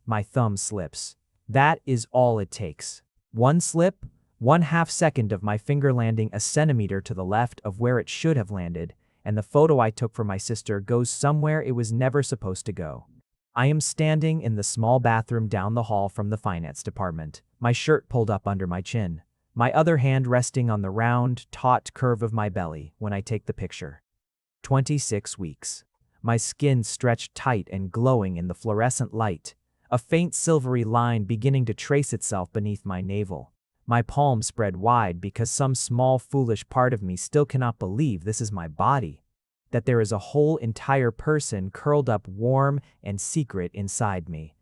My thumb slips. That is all it takes. One slip, 1/2 second of my finger landing a centimeter to the left of where it should have landed, and the photo I took for my sister goes somewhere it was never supposed to go. I am standing in the small bathroom down the hall from the finance department, my shirt pulled up under my chin, my other hand resting on the round, taut curve of my belly when I take the picture. 26 weeks. My skin stretched tight and glowing in the fluorescent light, a faint silvery line beginning to trace itself beneath my navel. My palms spread wide because some small foolish part of me still cannot believe this is my body, that there is a whole entire person curled up warm and secret inside me.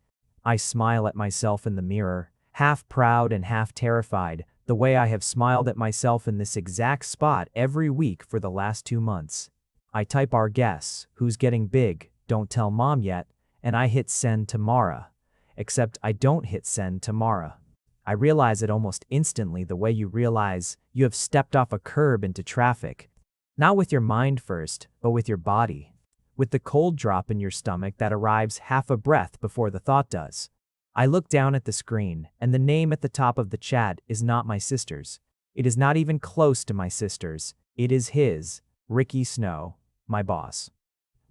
I smile at myself in the mirror, half proud and half terrified, the way I have smiled at myself in this exact spot every week for the last 2 months. I type our guess, who's getting big, don't tell mom yet, and I hit send to Mara. Except I don't hit send to Mara. I realize it almost instantly the way you realize you have stepped off a curb into traffic. Not with your mind first, but with your body. With the cold drop in your stomach that arrives half a breath before the thought does. I look down at the screen, and the name at the top of the chat is not my sister's. It is not even close to my sister's. It is his, Ricky Snow, my boss.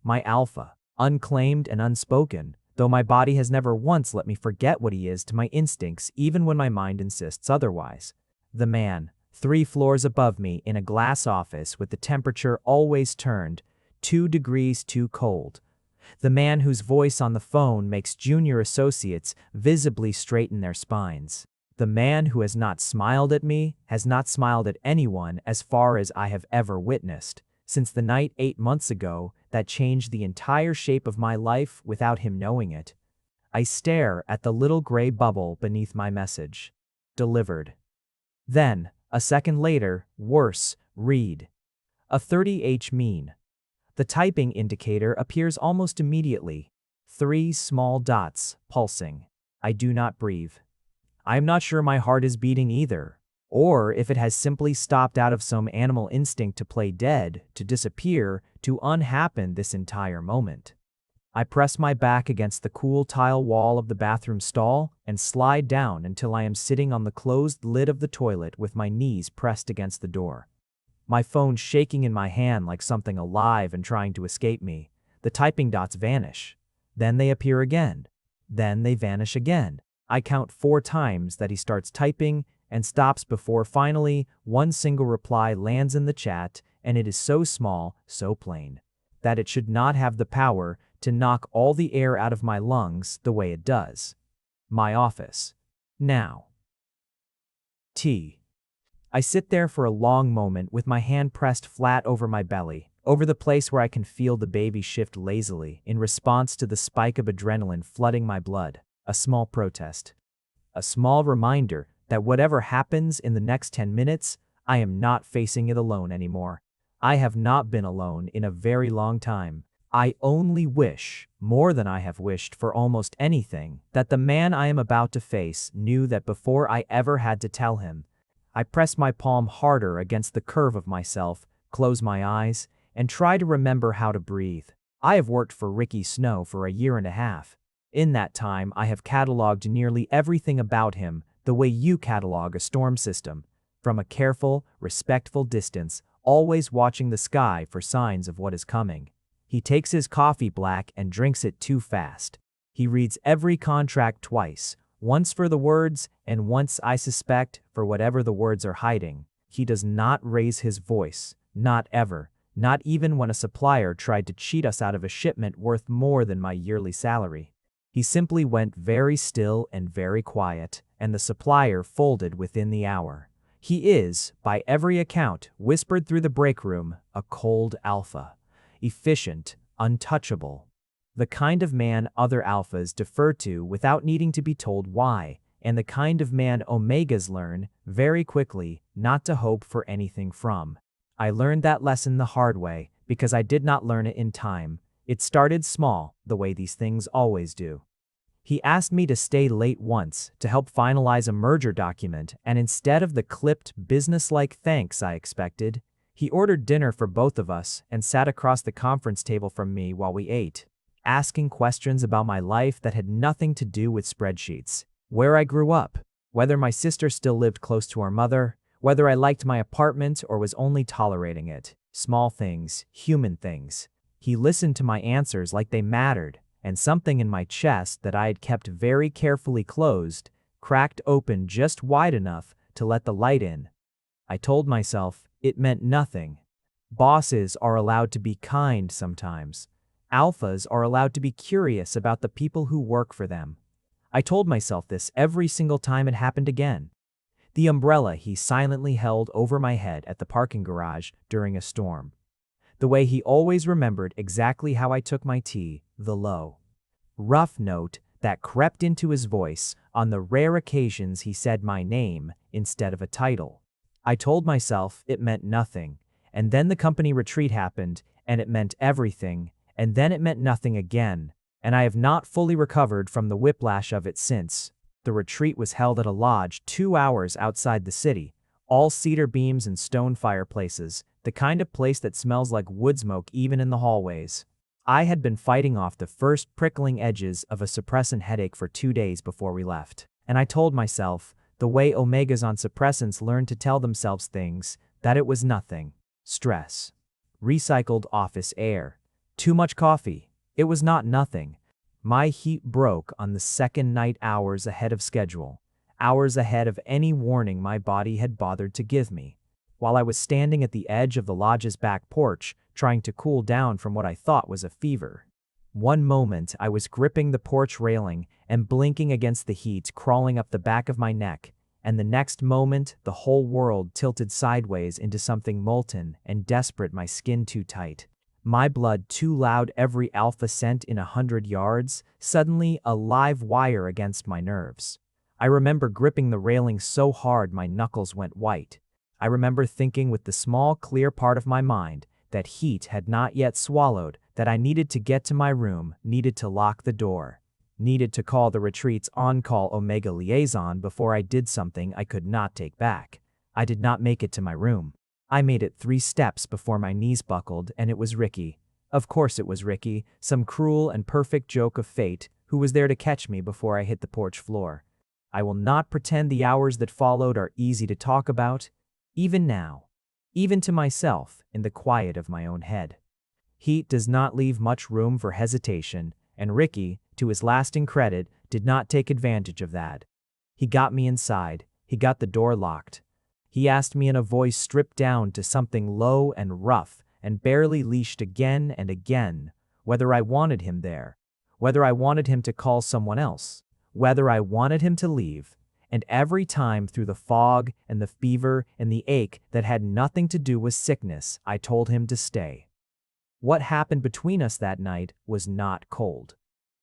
My alpha, unclaimed and unspoken, though my body has never once let me forget what he is to my instincts even when my mind insists otherwise. The man, 3 floors above me in a glass office with the temperature always turned 2 degrees too cold. The man whose voice on the phone makes junior associates visibly straighten their spines. The man who has not smiled at me, has not smiled at anyone as far as I have ever witnessed, since the night 8 months ago that changed the entire shape of my life without him knowing it. I stare at the little gray bubble beneath my message. Delivered. Then, a second later, worse, read. A 30H mean. The typing indicator appears almost immediately. 3 small dots, pulsing. I do not breathe. I am not sure my heart is beating either, or if it has simply stopped out of some animal instinct to play dead, to disappear, to unhappen this entire moment. I press my back against the cool tile wall of the bathroom stall and slide down until I am sitting on the closed lid of the toilet with my knees pressed against the door. My phone shaking in my hand like something alive and trying to escape me. The typing dots vanish. Then they appear again. Then they vanish again. I count 4 times that he starts typing and stops before finally one single reply lands in the chat, and it is so small, so plain, that it should not have the power to knock all the air out of my lungs the way it does. My office. Now. T. I sit there for a long moment with my hand pressed flat over my belly, over the place where I can feel the baby shift lazily in response to the spike of adrenaline flooding my blood. A small protest. A small reminder that whatever happens in the next 10 minutes, I am not facing it alone anymore. I have not been alone in a very long time. I only wish, more than I have wished for almost anything, that the man I am about to face knew that before I ever had to tell him. I press my palm harder against the curve of myself, close my eyes, and try to remember how to breathe. I have worked for Ricky Snow for a 1.5 years. In that time, I have cataloged nearly everything about him the way you catalog a storm system, from a careful, respectful distance, always watching the sky for signs of what is coming. He takes his coffee black and drinks it too fast. He reads every contract twice, once for the words and once, I suspect, for whatever the words are hiding. He does not raise his voice, not ever, not even when a supplier tried to cheat us out of a shipment worth more than my yearly salary. He simply went very still and very quiet, and the supplier folded within the hour. He is, by every account, whispered through the break room, a cold alpha. Efficient, untouchable. The kind of man other alphas defer to without needing to be told why, and the kind of man omegas learn, very quickly, not to hope for anything from. I learned that lesson the hard way, because I did not learn it in time. It started small, the way these things always do. He asked me to stay late once to help finalize a merger document, and instead of the clipped, businesslike thanks I expected, he ordered dinner for both of us and sat across the conference table from me while we ate. asking questions about my life that had nothing to do with spreadsheets. Where I grew up, whether my sister still lived close to our mother, whether I liked my apartment or was only tolerating it. Small things, human things. He listened to my answers like they mattered, and something in my chest that I had kept very carefully closed cracked open just wide enough to let the light in. I told myself it meant nothing. Bosses are allowed to be kind sometimes. Alphas are allowed to be curious about the people who work for them. I told myself this every single time it happened again. The umbrella he silently held over my head at the parking garage during a storm. The way he always remembered exactly how I took my tea, the low, rough note that crept into his voice on the rare occasions he said my name instead of a title. I told myself it meant nothing, and then the company retreat happened, and it meant everything, and then it meant nothing again, and I have not fully recovered from the whiplash of it since. The retreat was held at a lodge 2 hours outside the city, all cedar beams and stone fireplaces, the kind of place that smells like wood smoke even in the hallways. I had been fighting off the first prickling edges of a suppressant headache for 2 days before we left, and I told myself, the way omegas on suppressants learn to tell themselves things, that it was nothing. Stress. Recycled office air. Too much coffee. It was not nothing. My heat broke on the second night hours ahead of schedule, hours ahead of any warning my body had bothered to give me. While I was standing at the edge of the lodge's back porch, trying to cool down from what I thought was a fever. One moment I was gripping the porch railing and blinking against the heat crawling up the back of my neck, and the next moment the whole world tilted sideways into something molten and desperate, my skin too tight. My blood too loud, every alpha scent in 100 yards, suddenly a live wire against my nerves. I remember gripping the railing so hard my knuckles went white. I remember thinking with the small, clear part of my mind that heat had not yet swallowed, that I needed to get to my room, needed to lock the door, needed to call the retreat's on-call Omega liaison before I did something I could not take back. I did not make it to my room. I made it 3 steps before my knees buckled, and it was Ricky. Of course it was Ricky, some cruel and perfect joke of fate, who was there to catch me before I hit the porch floor. I will not pretend the hours that followed are easy to talk about, even now, even to myself in the quiet of my own head. Heat does not leave much room for hesitation, and Ricky, to his lasting credit, did not take advantage of that. He got me inside, he got the door locked. He asked me in a voice stripped down to something low and rough and barely leashed again and again, whether I wanted him there, whether I wanted him to call someone else, whether I wanted him to leave. And every time through the fog and the fever and the ache that had nothing to do with sickness, I told him to stay. What happened between us that night was not cold.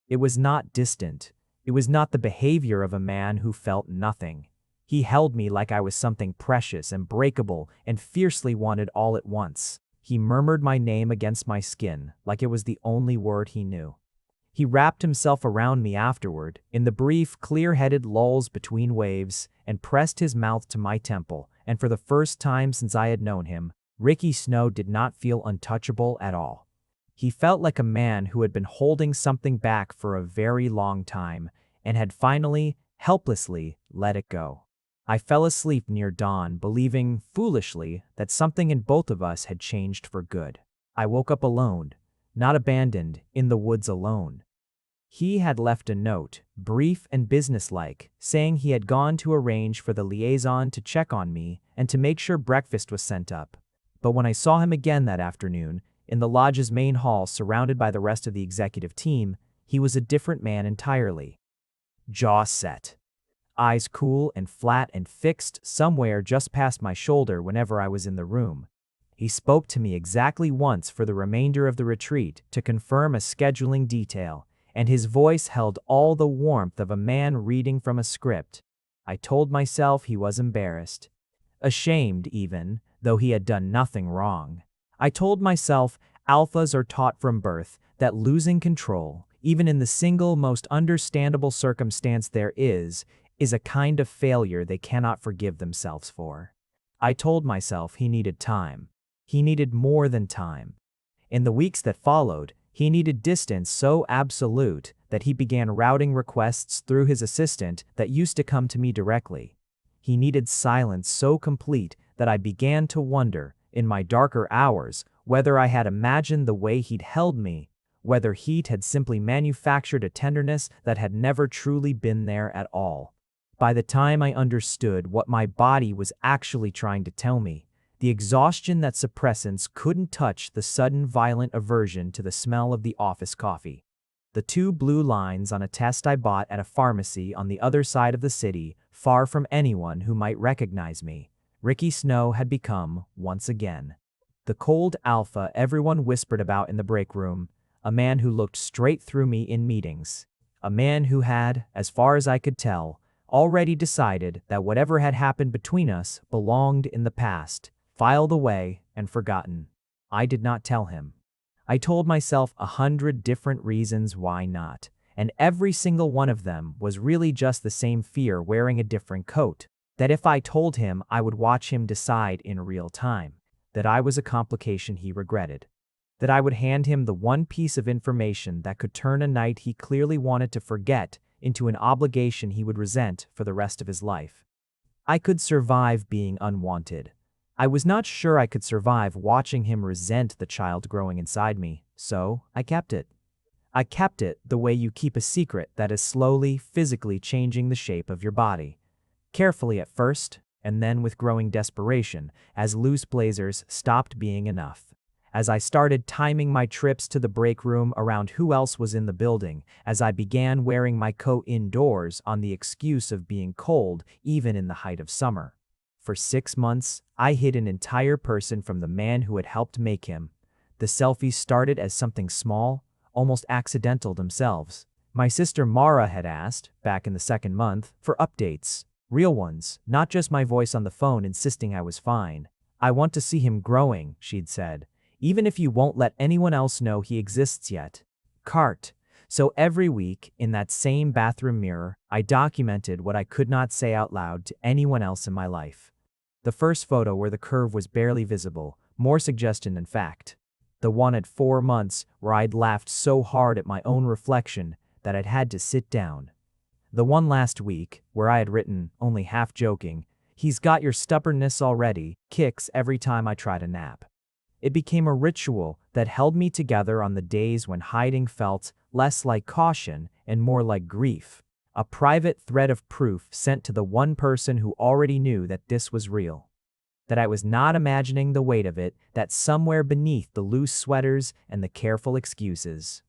It was not distant. It was not the behavior of a man who felt nothing. He held me like I was something precious and breakable and fiercely wanted all at once. He murmured my name against my skin like it was the only word he knew. He wrapped himself around me afterward, in the brief, clear-headed lulls between waves, and pressed his mouth to my temple, and for the first time since I had known him, Ricky Snow did not feel untouchable at all. He felt like a man who had been holding something back for a very long time, and had finally, helplessly, let it go. I fell asleep near dawn, believing, foolishly, that something in both of us had changed for good. I woke up alone, not abandoned, in the woods alone. He had left a note, brief and businesslike, saying he had gone to arrange for the liaison to check on me and to make sure breakfast was sent up. But when I saw him again that afternoon, in the lodge's main hall surrounded by the rest of the executive team, he was a different man entirely. Jaw set. Eyes cool and flat and fixed somewhere just past my shoulder whenever I was in the room. He spoke to me exactly once for the remainder of the retreat to confirm a scheduling detail, and his voice held all the warmth of a man reading from a script. I told myself he was embarrassed. Ashamed even, though he had done nothing wrong. I told myself alphas are taught from birth that losing control, even in the single most understandable circumstance there is a kind of failure they cannot forgive themselves for. I told myself he needed time. He needed more than time. In the weeks that followed, He needed distance so absolute that he began routing requests through his assistant that used to come to me directly. He needed silence so complete that I began to wonder, in my darker hours, whether I had imagined the way he'd held me, whether he'd had simply manufactured a tenderness that had never truly been there at all. By the time I understood what my body was actually trying to tell me, the exhaustion that suppressants couldn't touch, the sudden violent aversion to the smell of the office coffee. The two blue lines on a test I bought at a pharmacy on the other side of the city, far from anyone who might recognize me. Ricky Snow had become, once again, the cold alpha everyone whispered about in the break room, a man who looked straight through me in meetings, a man who had, as far as I could tell, already decided that whatever had happened between us belonged in the past, filed away and forgotten. I did not tell him. I told myself 100 different reasons why not, and every single one of them was really just the same fear wearing a different coat, that if I told him I would watch him decide in real time, that I was a complication he regretted, that I would hand him the one piece of information that could turn a night he clearly wanted to forget into an obligation he would resent for the rest of his life. I could survive being unwanted. I was not sure I could survive watching him resent the child growing inside me, so I kept it. I kept it the way you keep a secret that is slowly, physically changing the shape of your body. Carefully at first, and then with growing desperation, as loose blazers stopped being enough. As I started timing my trips to the break room around who else was in the building, as I began wearing my coat indoors on the excuse of being cold even in the height of summer. For 6 months, I hid an entire person from the man who had helped make him. The selfies started as something small, almost accidental themselves. My sister Mara had asked, back in the 2nd month, for updates. Real ones, not just my voice on the phone insisting I was fine. "I want to see him growing," she'd said, "even if you won't let anyone else know he exists yet." Cart. So every week, in that same bathroom mirror, I documented what I could not say out loud to anyone else in my life. The first photo where the curve was barely visible, more suggestion than fact. The one at 4 months where I'd laughed so hard at my own reflection that I'd had to sit down. The one last week, where I had written, only half joking, "He's got your stubbornness already, kicks every time I try to nap." It became a ritual that held me together on the days when hiding felt less like caution and more like grief. A private thread of proof sent to the one person who already knew that this was real. That I was not imagining the weight of it, that somewhere beneath the loose sweaters and the careful excuses,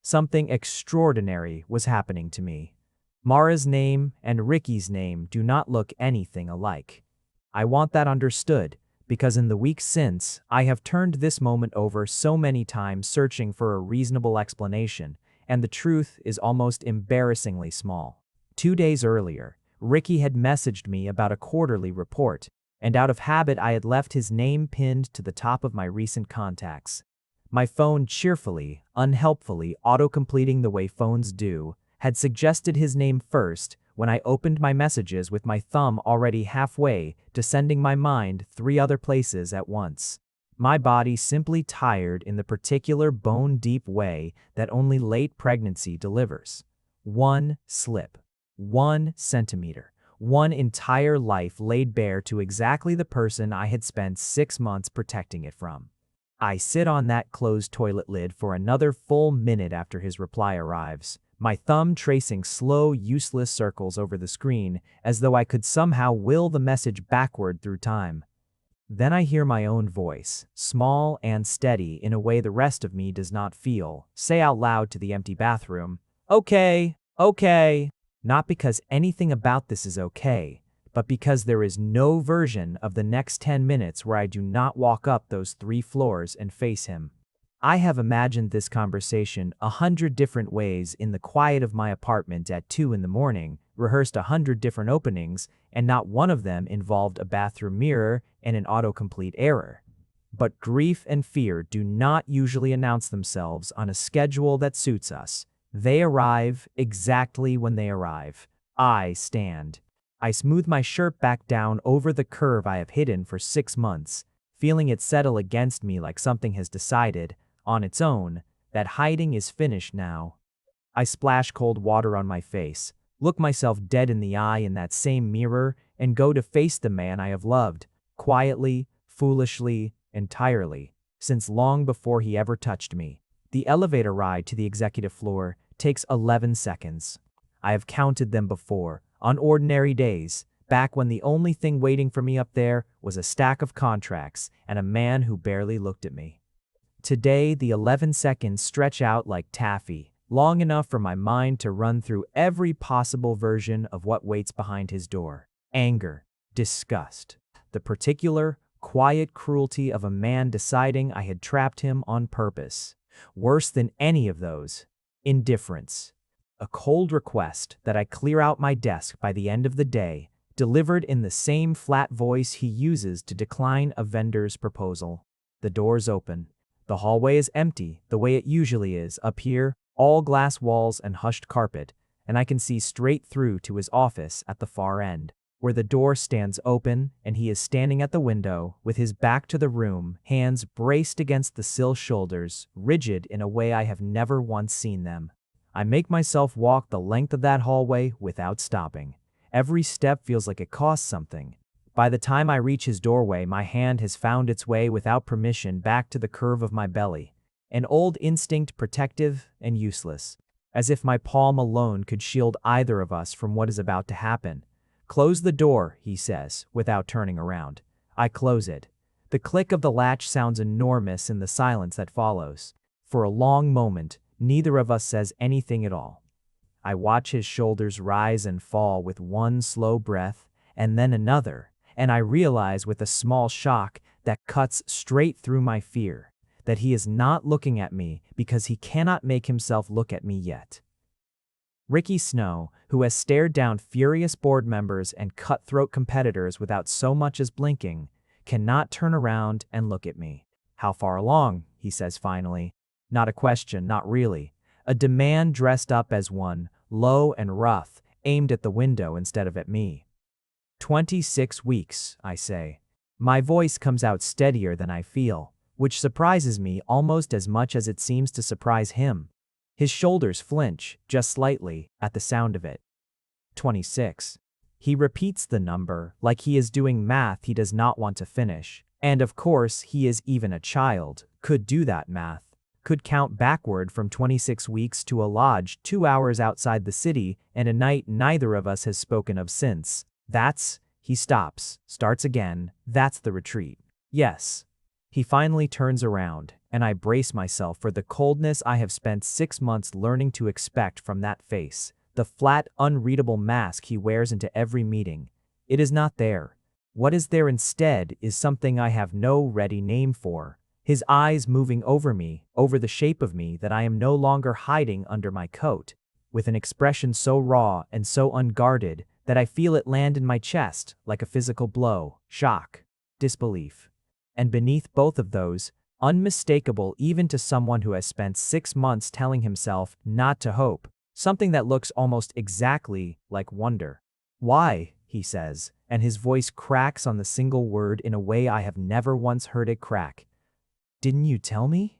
something extraordinary was happening to me. Mara's name and Ricky's name do not look anything alike. I want that understood, because in the weeks since, I have turned this moment over so many times searching for a reasonable explanation, and the truth is almost embarrassingly small. 2 days earlier, Ricky had messaged me about a quarterly report, and out of habit I had left his name pinned to the top of my recent contacts. My phone cheerfully, unhelpfully auto-completing the way phones do, had suggested his name first when I opened my messages with my thumb already halfway to sending my mind 3 other places at once. My body simply tired in the particular bone-deep way that only late pregnancy delivers. 1 slip, 1 centimeter, 1 entire life laid bare to exactly the person I had spent 6 months protecting it from. I sit on that closed toilet lid for another full minute after his reply arrives, my thumb tracing slow, useless circles over the screen as though I could somehow will the message backward through time. Then I hear my own voice, small and steady in a way the rest of me does not feel, say out loud to the empty bathroom, "Okay, okay." Not because anything about this is okay, but because there is no version of the next 10 minutes where I do not walk up those 3 floors and face him. I have imagined this conversation 100 different ways in the quiet of my apartment at 2 in the morning, rehearsed 100 different openings, and not one of them involved a bathroom mirror and an autocomplete error. But grief and fear do not usually announce themselves on a schedule that suits us. They arrive exactly when they arrive. I stand. I smooth my shirt back down over the curve I have hidden for 6 months, feeling it settle against me like something has decided, on its own, that hiding is finished now. I splash cold water on my face, look myself dead in the eye in that same mirror, and go to face the man I have loved, quietly, foolishly, entirely, since long before he ever touched me. The elevator ride to the executive floor takes 11 seconds. I have counted them before, on ordinary days, back when the only thing waiting for me up there was a stack of contracts and a man who barely looked at me. Today, the 11 seconds stretch out like taffy, long enough for my mind to run through every possible version of what waits behind his door. Anger, disgust, the particular, quiet cruelty of a man deciding I had trapped him on purpose. Worse than any of those, indifference. A cold request that I clear out my desk by the end of the day, delivered in the same flat voice he uses to decline a vendor's proposal. The doors open. The hallway is empty, the way it usually is up here, all glass walls and hushed carpet, and I can see straight through to his office at the far end, where the door stands open and he is standing at the window with his back to the room, hands braced against the sill shoulders, rigid in a way I have never once seen them. I make myself walk the length of that hallway without stopping. Every step feels like it costs something. By the time I reach his doorway, my hand has found its way without permission back to the curve of my belly. An old instinct, protective and useless, as if my palm alone could shield either of us from what is about to happen. "Close the door," he says, without turning around. I close it. The click of the latch sounds enormous in the silence that follows. For a long moment, neither of us says anything at all. I watch his shoulders rise and fall with one slow breath, and then another, and I realize with a small shock that cuts straight through my fear, that he is not looking at me because he cannot make himself look at me yet. Ricky Snow, who has stared down furious board members and cutthroat competitors without so much as blinking, cannot turn around and look at me. "How far along?" he says finally. Not a question, not really. A demand dressed up as one, low and rough, aimed at the window instead of at me. 26 weeks, I say. My voice comes out steadier than I feel, which surprises me almost as much as it seems to surprise him. His shoulders flinch, just slightly, at the sound of it. 26. He repeats the number, like he is doing math he does not want to finish. And of course, he is even a child, could do that math. Could count backward from 26 weeks to a lodge 2 hours outside the city and a night neither of us has spoken of since. He stops, starts again, that's the retreat. Yes. He finally turns around, and I brace myself for the coldness I have spent 6 months learning to expect from that face, the flat, unreadable mask he wears into every meeting. It is not there. What is there instead is something I have no ready name for. His eyes moving over me, over the shape of me that I am no longer hiding under my coat, with an expression so raw and so unguarded that I feel it land in my chest like a physical blow, shock, disbelief. And beneath both of those, unmistakable even to someone who has spent 6 months telling himself not to hope, something that looks almost exactly like wonder. "Why?" he says, and his voice cracks on the single word in a way I have never once heard it crack. "Didn't you tell me?"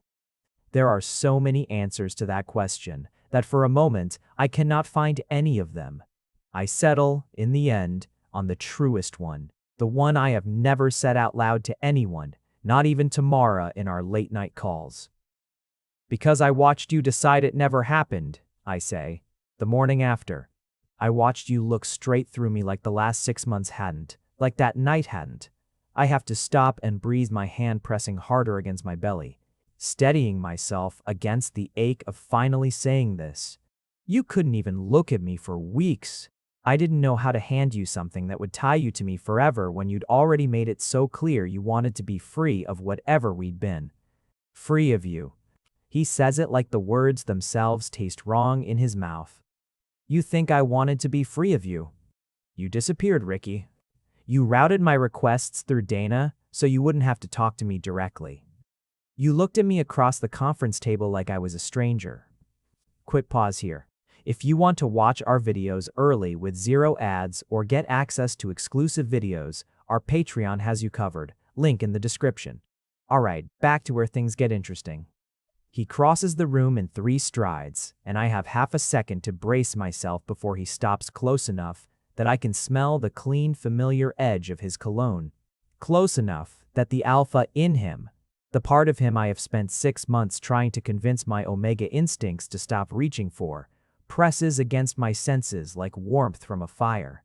There are so many answers to that question that for a moment I cannot find any of them. I settle, in the end, on the truest one, the one I have never said out loud to anyone, not even to Mara in our late-night calls. "Because I watched you decide it never happened," I say, the morning after. I watched you look straight through me like the last 6 months hadn't, like that night hadn't. I have to stop and breathe, my hand pressing harder against my belly, steadying myself against the ache of finally saying this. "You couldn't even look at me for weeks. I didn't know how to hand you something that would tie you to me forever when you'd already made it so clear you wanted to be free of whatever we'd been. Free of you." He says it like the words themselves taste wrong in his mouth. "You think I wanted to be free of you? You disappeared, Ricky. You routed my requests through Dana so you wouldn't have to talk to me directly. You looked at me across the conference table like I was a stranger." Quick pause here. If you want to watch our videos early with 0 ads or get access to exclusive videos, our Patreon has you covered. Link in the description. Alright, back to where things get interesting. He crosses the room in 3 strides, and I have half a second to brace myself before he stops close enough that I can smell the clean, familiar edge of his cologne. Close enough that the alpha in him, the part of him I have spent 6 months trying to convince my omega instincts to stop reaching for, presses against my senses like warmth from a fire.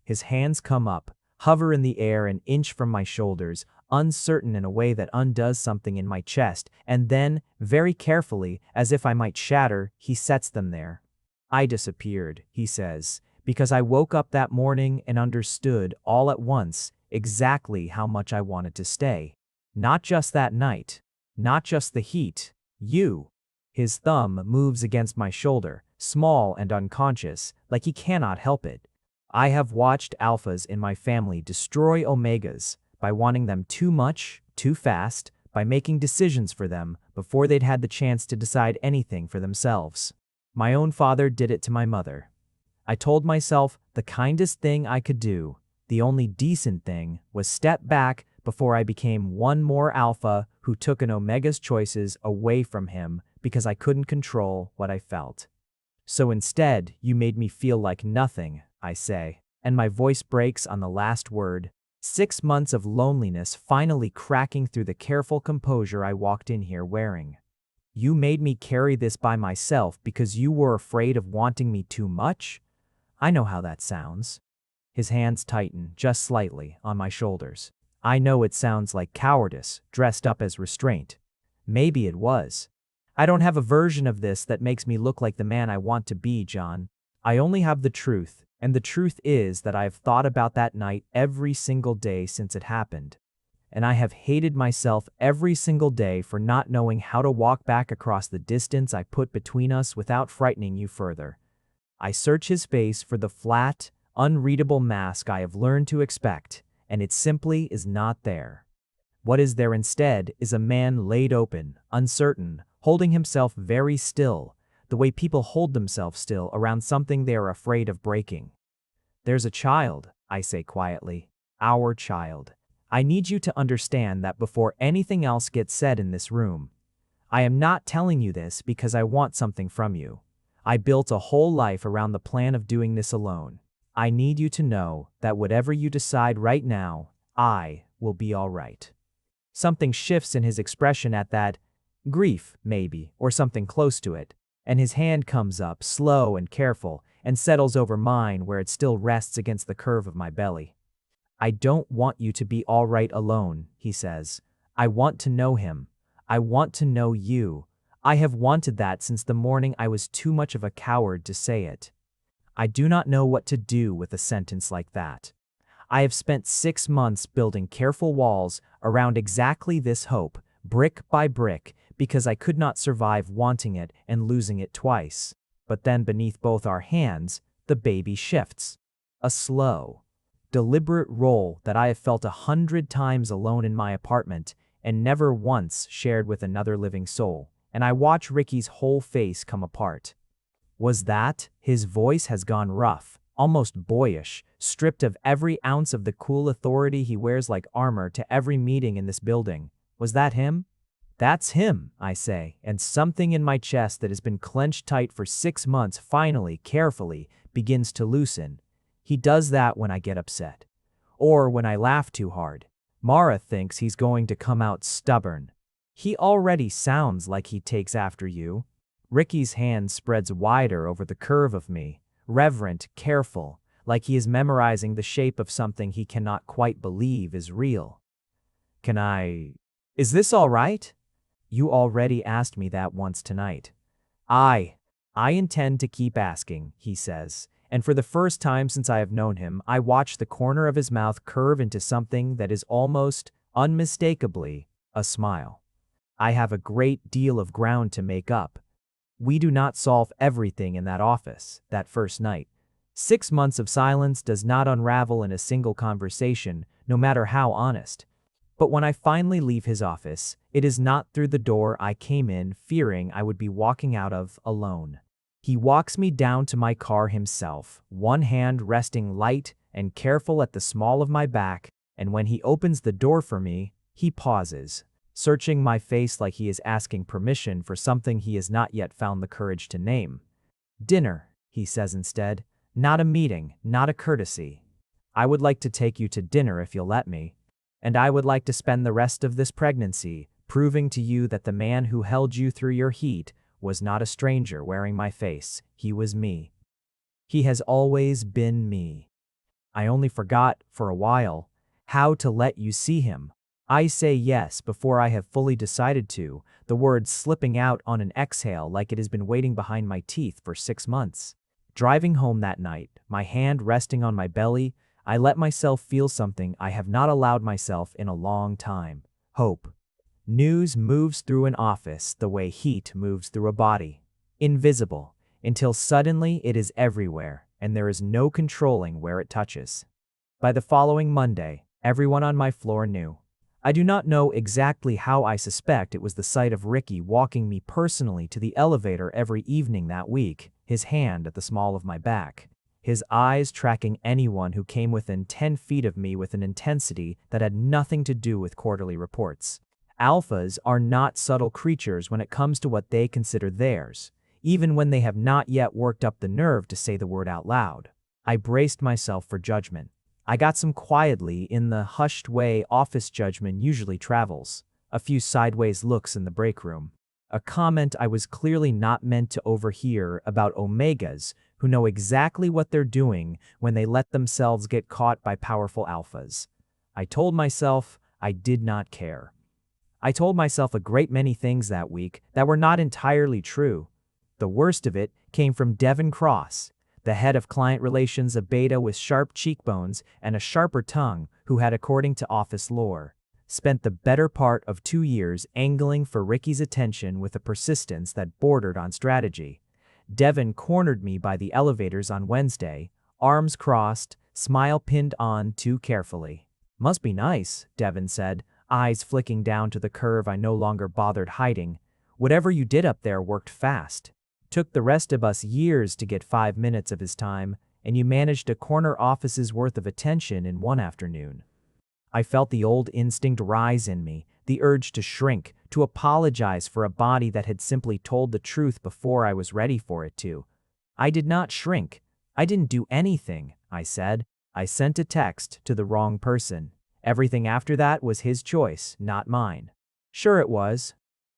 His hands come up, hover in the air an inch from my shoulders, uncertain in a way that undoes something in my chest, and then, very carefully, as if I might shatter, he sets them there. I disappeared, he says, because I woke up that morning and understood all at once exactly how much I wanted to stay. Not just that night, not just the heat, you. His thumb moves against my shoulder, small and unconscious, like he cannot help it. I have watched alphas in my family destroy omegas by wanting them too much, too fast, by making decisions for them before they'd had the chance to decide anything for themselves. My own father did it to my mother. I told myself the kindest thing I could do, the only decent thing, was step back before I became one more alpha who took an omega's choices away from him because I couldn't control what I felt. So instead, you made me feel like nothing, I say, and my voice breaks on the last word. 6 months of loneliness finally cracking through the careful composure I walked in here wearing. You made me carry this by myself because you were afraid of wanting me too much? I know how that sounds. His hands tighten, just slightly, on my shoulders. I know it sounds like cowardice, dressed up as restraint. Maybe it was. I don't have a version of this that makes me look like the man I want to be, John. I only have the truth, and the truth is that I have thought about that night every single day since it happened. And I have hated myself every single day for not knowing how to walk back across the distance I put between us without frightening you further. I search his face for the flat, unreadable mask I have learned to expect, and it simply is not there. What is there instead is a man laid open, uncertain, holding himself very still, the way people hold themselves still around something they are afraid of breaking. There's a child, I say quietly. Our child. I need you to understand that before anything else gets said in this room. I am not telling you this because I want something from you. I built a whole life around the plan of doing this alone. I need you to know that whatever you decide right now, I will be all right. Something shifts in his expression at that. Grief, maybe, or something close to it. And his hand comes up, slow and careful, and settles over mine where it still rests against the curve of my belly. I don't want you to be all right alone, he says. I want to know him. I want to know you. I have wanted that since the morning I was too much of a coward to say it. I do not know what to do with a sentence like that. I have spent 6 months building careful walls around exactly this hope, brick by brick, because I could not survive wanting it and losing it twice. But then beneath both our hands, the baby shifts. A slow, deliberate roll that I have felt 100 times alone in my apartment and never once shared with another living soul, and I watch Ricky's whole face come apart. Was that? His voice has gone rough, almost boyish, stripped of every ounce of the cool authority he wears like armor to every meeting in this building. Was that him? That's him, I say, and something in my chest that has been clenched tight for 6 months finally, carefully, begins to loosen. He does that when I get upset. Or when I laugh too hard. Mara thinks he's going to come out stubborn. He already sounds like he takes after you. Ricky's hand spreads wider over the curve of me, reverent, careful, like he is memorizing the shape of something he cannot quite believe is real. Is this all right? You already asked me that once tonight. I intend to keep asking, he says, and for the first time since I have known him, I watch the corner of his mouth curve into something that is almost, unmistakably, a smile. I have a great deal of ground to make up. We do not solve everything in that office, that first night. 6 months of silence does not unravel in a single conversation, no matter how honest. But when I finally leave his office, it is not through the door I came in fearing I would be walking out of alone. He walks me down to my car himself, one hand resting light and careful at the small of my back, and when he opens the door for me, he pauses, searching my face like he is asking permission for something he has not yet found the courage to name. "Dinner," he says instead. "Not a meeting, not a courtesy. I would like to take you to dinner if you'll let me. And I would like to spend the rest of this pregnancy proving to you that the man who held you through your heat was not a stranger wearing my face. He was me. He has always been me. I only forgot, for a while, how to let you see him. I say yes before I have fully decided to, the words slipping out on an exhale like it has been waiting behind my teeth for 6 months. Driving home that night, my hand resting on my belly, I let myself feel something I have not allowed myself in a long time. Hope. News moves through an office the way heat moves through a body. Invisible, until suddenly it is everywhere, and there is no controlling where it touches. By the following Monday, everyone on my floor knew. I do not know exactly how. I suspect it was the sight of Ricky walking me personally to the elevator every evening that week, his hand at the small of my back, his eyes tracking anyone who came within 10 feet of me with an intensity that had nothing to do with quarterly reports. Alphas are not subtle creatures when it comes to what they consider theirs, even when they have not yet worked up the nerve to say the word out loud. I braced myself for judgment. I got some quietly in the hushed way office judgment usually travels, a few sideways looks in the break room, a comment I was clearly not meant to overhear about omegas who know exactly what they're doing when they let themselves get caught by powerful alphas. I told myself I did not care. I told myself a great many things that week that were not entirely true. The worst of it came from Devin Cross, the head of client relations, a beta with sharp cheekbones and a sharper tongue who had, according to office lore, spent the better part of 2 years angling for Ricky's attention with a persistence that bordered on strategy. Devin cornered me by the elevators on Wednesday, arms crossed, smile pinned on too carefully. "Must be nice," Devin said, eyes flicking down to the curve I no longer bothered hiding. "Whatever you did up there worked fast. Took the rest of us years to get 5 minutes of his time, and you managed a corner office's worth of attention in one afternoon." I felt the old instinct rise in me, the urge to shrink, to apologize for a body that had simply told the truth before I was ready for it to. "I did not shrink. I didn't do anything," I said. "I sent a text to the wrong person. Everything after that was his choice, not mine." "Sure it was."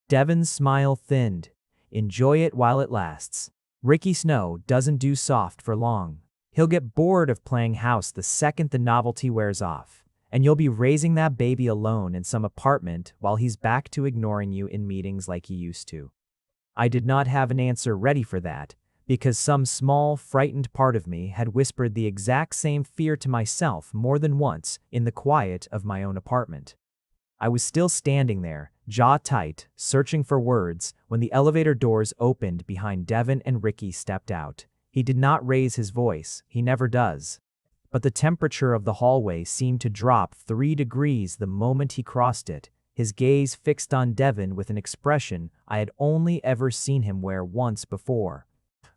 Devin's smile thinned. "Enjoy it while it lasts. Ricky Snow doesn't do soft for long. He'll get bored of playing house the second the novelty wears off, and you'll be raising that baby alone in some apartment while he's back to ignoring you in meetings like he used to." I did not have an answer ready for that, because some small, frightened part of me had whispered the exact same fear to myself more than once in the quiet of my own apartment. I was still standing there, jaw tight, searching for words, when the elevator doors opened behind Devin and Ricky stepped out. He did not raise his voice, he never does. But the temperature of the hallway seemed to drop 3 degrees the moment he crossed it, his gaze fixed on Devin with an expression I had only ever seen him wear once before.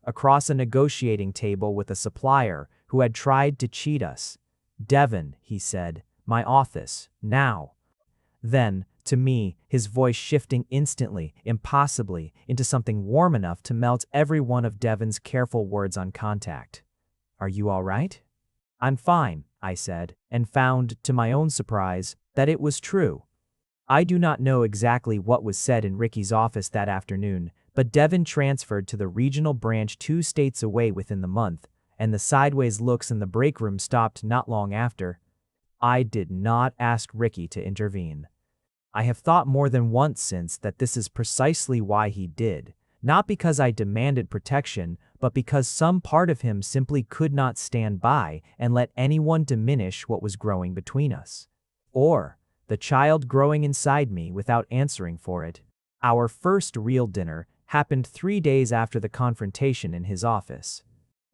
Across a negotiating table with a supplier who had tried to cheat us. "Devin," he said, "my office, now." Then, to me, his voice shifting instantly, impossibly, into something warm enough to melt every one of Devin's careful words on contact. "Are you all right?" "I'm fine," I said, and found, to my own surprise, that it was true. I do not know exactly what was said in Ricky's office that afternoon, but Devin transferred to the regional branch 2 states away within the month, and the sideways looks in the break room stopped not long after. I did not ask Ricky to intervene. I have thought more than once since that this is precisely why he did, not because I demanded protection, but because some part of him simply could not stand by and let anyone diminish what was growing between us. Or the child growing inside me without answering for it. Our first real dinner happened 3 days after the confrontation in his office.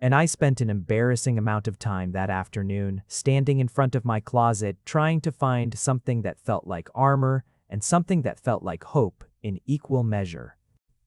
And I spent an embarrassing amount of time that afternoon standing in front of my closet trying to find something that felt like armor and something that felt like hope in equal measure.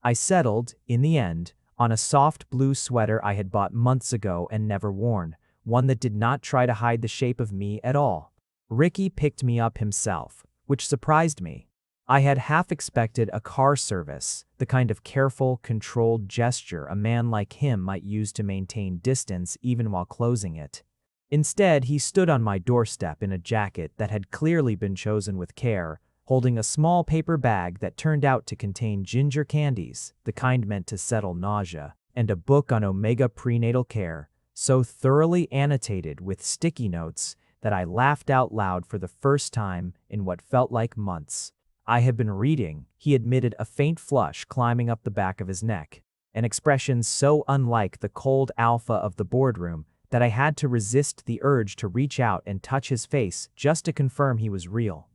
I settled, in the end, on a soft blue sweater I had bought months ago and never worn, one that did not try to hide the shape of me at all. Ricky picked me up himself, which surprised me. I had half expected a car service, the kind of careful, controlled gesture a man like him might use to maintain distance even while closing it. Instead, he stood on my doorstep in a jacket that had clearly been chosen with care, holding a small paper bag that turned out to contain ginger candies, the kind meant to settle nausea, and a book on omega prenatal care, so thoroughly annotated with sticky notes that I laughed out loud for the first time in what felt like months. I had been reading, he admitted, a faint flush climbing up the back of his neck, an expression so unlike the cold alpha of the boardroom that I had to resist the urge to reach out and touch his face just to confirm he was real.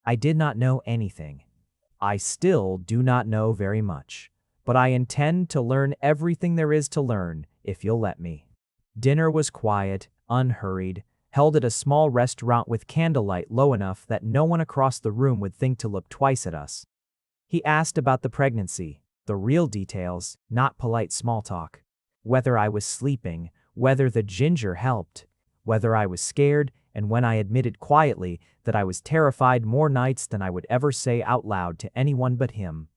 I did not know anything. I still do not know very much, but I intend to learn everything there is to learn if you'll let me. Dinner was quiet, unhurried, held at a small restaurant with candlelight low enough that no one across the room would think to look twice at us. He asked about the pregnancy, the real details, not polite small talk. Whether I was sleeping, whether the ginger helped, whether I was scared, and when I admitted quietly that I was terrified more nights than I would ever say out loud to anyone but him.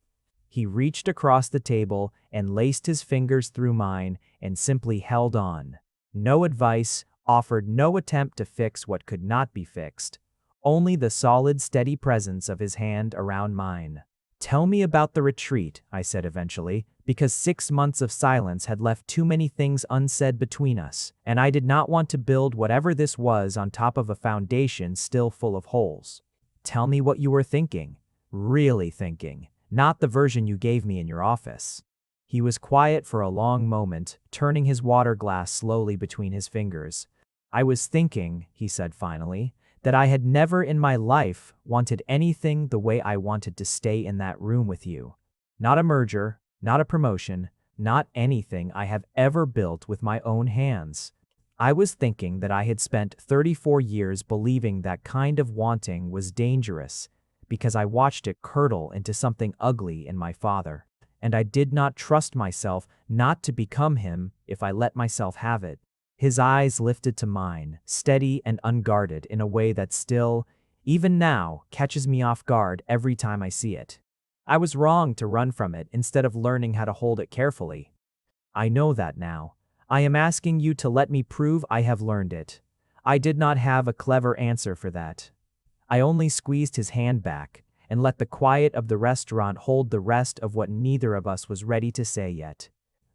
He reached across the table and laced his fingers through mine and simply held on. No advice, offered no attempt to fix what could not be fixed, only the solid, steady presence of his hand around mine. "Tell me about the retreat," I said eventually, because 6 months of silence had left too many things unsaid between us, and I did not want to build whatever this was on top of a foundation still full of holes. "Tell me what you were thinking, really thinking, not the version you gave me in your office." He was quiet for a long moment, turning his water glass slowly between his fingers. "I was thinking," he said finally, "that I had never in my life wanted anything the way I wanted to stay in that room with you. Not a merger, not a promotion, not anything I have ever built with my own hands. I was thinking that I had spent 34 years believing that kind of wanting was dangerous because I watched it curdle into something ugly in my father, and I did not trust myself not to become him if I let myself have it." His eyes lifted to mine, steady and unguarded in a way that still, even now, catches me off guard every time I see it. I was wrong to run from it instead of learning how to hold it carefully. I know that now. I am asking you to let me prove I have learned it. I did not have a clever answer for that. I only squeezed his hand back and let the quiet of the restaurant hold the rest of what neither of us was ready to say yet.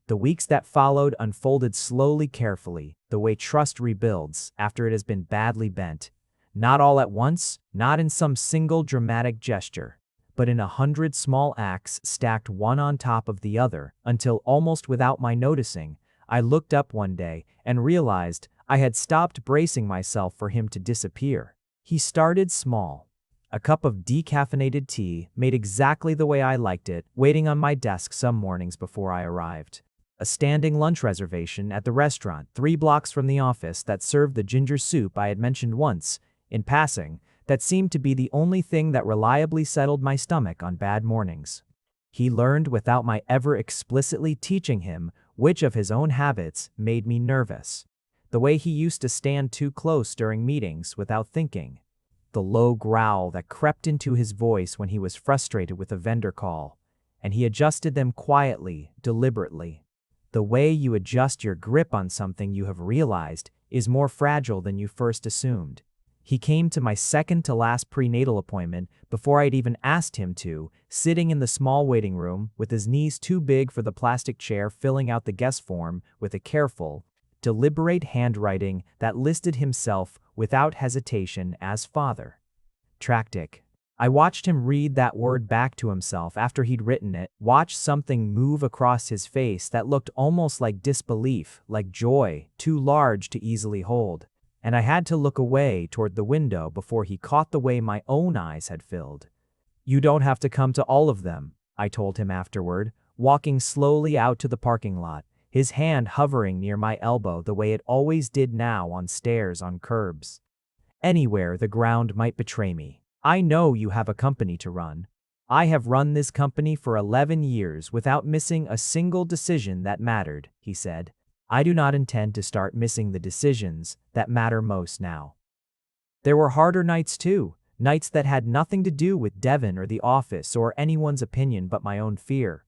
The weeks that followed unfolded slowly, carefully, the way trust rebuilds after it has been badly bent. Not all at once, not in some single dramatic gesture, but in 100 small acts stacked one on top of the other until, almost without my noticing, I looked up one day and realized I had stopped bracing myself for him to disappear. He started small. A cup of decaffeinated tea, made exactly the way I liked it, waiting on my desk some mornings before I arrived. A standing lunch reservation at the restaurant 3 blocks from the office that served the ginger soup I had mentioned once, in passing, that seemed to be the only thing that reliably settled my stomach on bad mornings. He learned without my ever explicitly teaching him which of his own habits made me nervous. The way he used to stand too close during meetings without thinking. The low growl that crept into his voice when he was frustrated with a vendor call, and he adjusted them quietly, deliberately. The way you adjust your grip on something you have realized is more fragile than you first assumed. He came to my second-to-last prenatal appointment before I'd even asked him to, sitting in the small waiting room with his knees too big for the plastic chair, filling out the guest form with a careful, deliberate handwriting that listed himself without hesitation as father. Tractic. I watched him read that word back to himself after he'd written it, watched something move across his face that looked almost like disbelief, like joy, too large to easily hold. And I had to look away toward the window before he caught the way my own eyes had filled. "You don't have to come to all of them," I told him afterward, walking slowly out to the parking lot, his hand hovering near my elbow the way it always did now on stairs, on curbs. "Anywhere the ground might betray me. I know you have a company to run. I have run this company for 11 years without missing a single decision that mattered," he said. "I do not intend to start missing the decisions that matter most now." There were harder nights too, Nights that had nothing to do with Devon or the office or anyone's opinion but my own fear.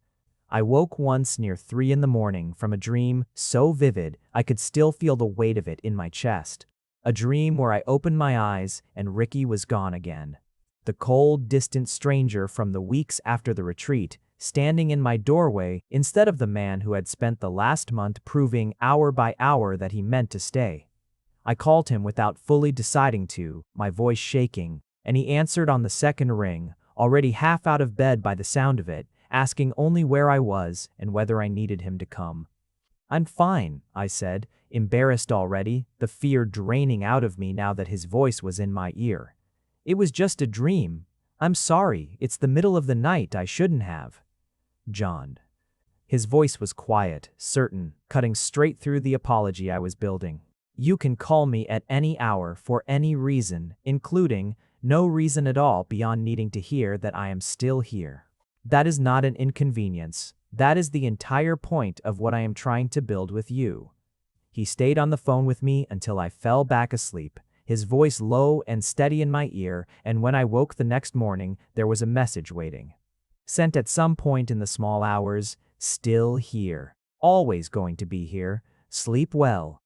I woke once near 3 in the morning from a dream so vivid I could still feel the weight of it in my chest. A dream where I opened my eyes and Ricky was gone again. The cold, distant stranger from the weeks after the retreat, standing in my doorway instead of the man who had spent the last month proving hour by hour that he meant to stay. I called him without fully deciding to, my voice shaking, and he answered on the second ring, already half out of bed by the sound of it, asking only where I was and whether I needed him to come. "I'm fine," I said, embarrassed already, the fear draining out of me now that his voice was in my ear. "It was just a dream. I'm sorry, it's the middle of the night, I shouldn't have." "John." His voice was quiet, certain, cutting straight through the apology I was building. "You can call me at any hour for any reason, including no reason at all beyond needing to hear that I am still here. That is not an inconvenience. That is the entire point of what I am trying to build with you." He stayed on the phone with me until I fell back asleep, his voice low and steady in my ear, and when I woke the next morning, there was a message waiting. Sent at some point in the small hours, "Still here. Always going to be here. Sleep well."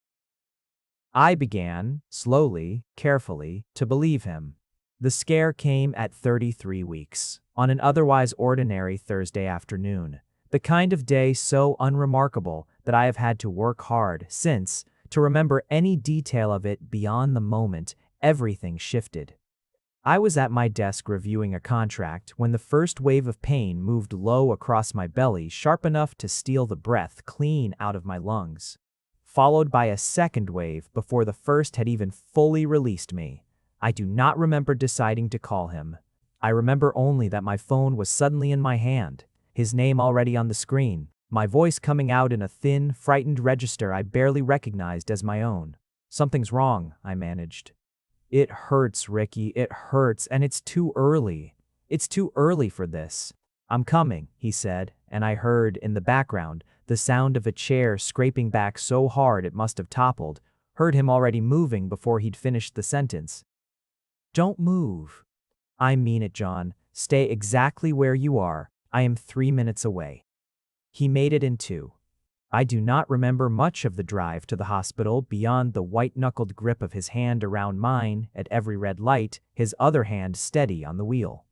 I began, slowly, carefully, to believe him. The scare came at 33 weeks, on an otherwise ordinary Thursday afternoon, the kind of day so unremarkable that I have had to work hard since to remember any detail of it beyond the moment everything shifted. I was at my desk reviewing a contract when the first wave of pain moved low across my belly, sharp enough to steal the breath clean out of my lungs, followed by a second wave before the first had even fully released me. I do not remember deciding to call him. I remember only that my phone was suddenly in my hand, his name already on the screen, my voice coming out in a thin, frightened register I barely recognized as my own. "Something's wrong," I managed. "It hurts, Ricky, it hurts, and it's too early. It's too early for this." "I'm coming," he said, and I heard, in the background, the sound of a chair scraping back so hard it must have toppled, heard him already moving before he'd finished the sentence. "Don't move." "I mean it, John. Stay exactly where you are. I am 3 minutes away." He made it in 2. I do not remember much of the drive to the hospital beyond the white-knuckled grip of his hand around mine at every red light, his other hand steady on the wheel.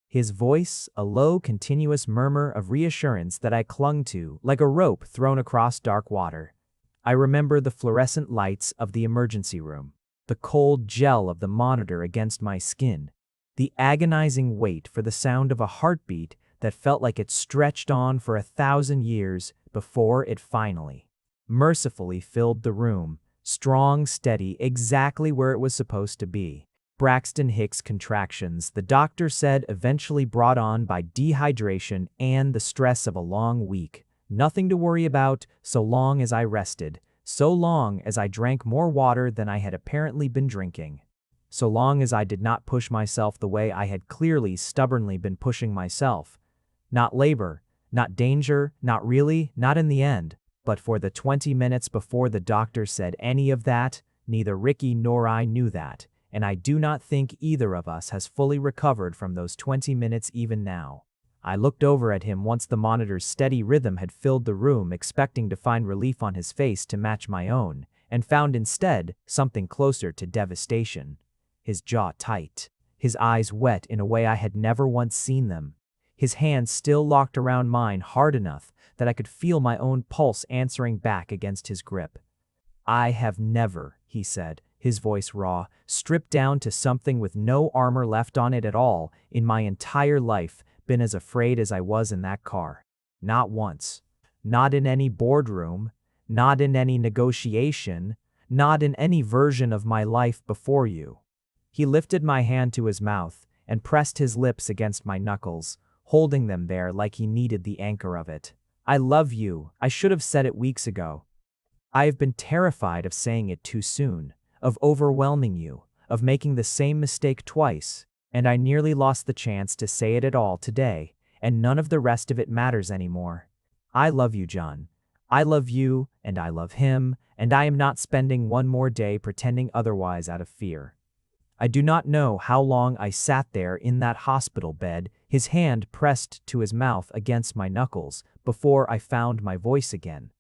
His voice, a low, continuous murmur of reassurance that I clung to like a rope thrown across dark water. I remember the fluorescent lights of the emergency room, the cold gel of the monitor against my skin, the agonizing wait for the sound of a heartbeat that felt like it stretched on for 1,000 years before it finally, mercifully filled the room, strong, steady, exactly where it was supposed to be. Braxton Hicks contractions, the doctor said, eventually brought on by dehydration and the stress of a long week. Nothing to worry about so long as I rested, so long as I drank more water than I had apparently been drinking, so long as I did not push myself the way I had clearly stubbornly been pushing myself. Not labor, not danger, not really, not in the end. But for the 20 minutes before the doctor said any of that, neither Ricky nor I knew that, and I do not think either of us has fully recovered from those 20 minutes even now. I looked over at him once the monitor's steady rhythm had filled the room, expecting to find relief on his face to match my own, and found instead something closer to devastation. His jaw tight, his eyes wet in a way I had never once seen them, his hands still locked around mine hard enough that I could feel my own pulse answering back against his grip. "I have never," he said, his voice raw, stripped down to something with no armor left on it at all, "in my entire life, been as afraid as I was in that car. Not once. Not in any boardroom, not in any negotiation, not in any version of my life before you." He lifted my hand to his mouth and pressed his lips against my knuckles, holding them there like he needed the anchor of it. "I love you. I should have said it weeks ago. I have been terrified of saying it too soon, of overwhelming you, of making the same mistake twice, and I nearly lost the chance to say it at all today, and none of the rest of it matters anymore. I love you, John. I love you, and I love him, and I am not spending one more day pretending otherwise out of fear." I do not know how long I sat there in that hospital bed, his hand pressed to his mouth against my knuckles, before I found my voice again.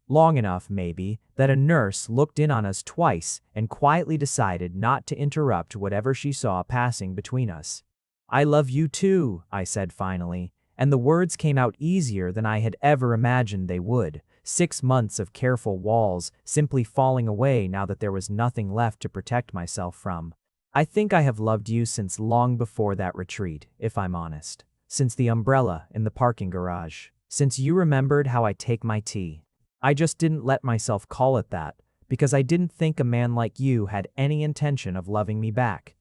Long enough, maybe, that a nurse looked in on us twice and quietly decided not to interrupt whatever she saw passing between us. "I love you too," I said finally, and the words came out easier than I had ever imagined they would. 6 months of careful walls simply falling away now that there was nothing left to protect myself from. I think I have loved you since long before that retreat, if I'm honest. Since the umbrella in the parking garage. Since you remembered how I take my tea. I just didn't let myself call it that, because I didn't think a man like you had any intention of loving me back.